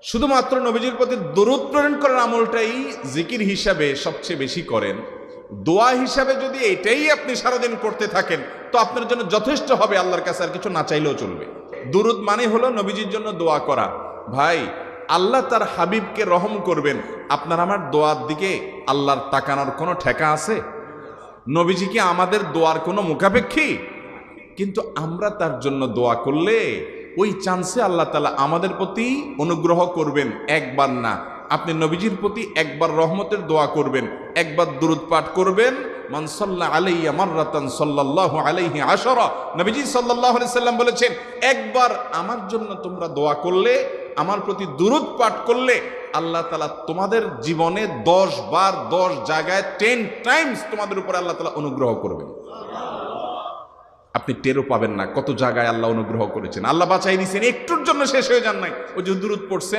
শুধুমাত্র নবীজির প্রতি দরুদ প্রেরণ করার আমলটাই জিকির হিসাবে সবচেয়ে বেশি করেন, দোয়া হিসাবে যদি এটাই আপনি সারাদিন করতে থাকেন তো আপনার জন্য যথেষ্ট হবে, আল্লাহর কাছে আর কিছু না চাইলেও চলবে। দুরুদ মানে হলো নবীজির জন্য দোয়া করা। ভাই, আল্লাহ তার হাবিবকে রহম করবেন, আপনার আমার দোয়ার দিকে আল্লাহর তাকানোর কোনো ঠেকা আছে? নবীজি কি আমাদের দোয়ার কোনো মুখাপেক্ষী? কিন্তু আমরা তার জন্য দোয়া করলে ওই চান্সে আল্লাহ তাআলা আমাদের প্রতি অনুগ্রহ করবেন। একবার না, আপনি নবীজির প্রতি একবার রহমতের দোয়া করবেন, একবার দুরূদ পাঠ করবেন, মান সাল্লা আলাইয়া মাররাতান সাল্লাল্লাহু আলাইহি আশারা। নবীজি সাল্লাল্লাহু আলাইহি সাল্লাম বলেছেন, একবার আমার জন্য তোমরা দোয়া করলে, আমার প্রতি দুরূদ পাঠ করলে, আল্লাহ তাআলা তোমাদের জীবনে 10 বার 10 জায়গায় 10 টাইমস তোমাদের উপরে আল্লাহ তাআলা অনুগ্রহ করবেন। আপনি টেরও পাবেন না কত জায়গায় আল্লাহ অনুগ্রহ করেছেন, আল্লাহ বাঁচাই দিয়েছেন, একটুর জন্য শেষ হয়ে যান নাই। ওই যে দুরূদ পড়ছেন।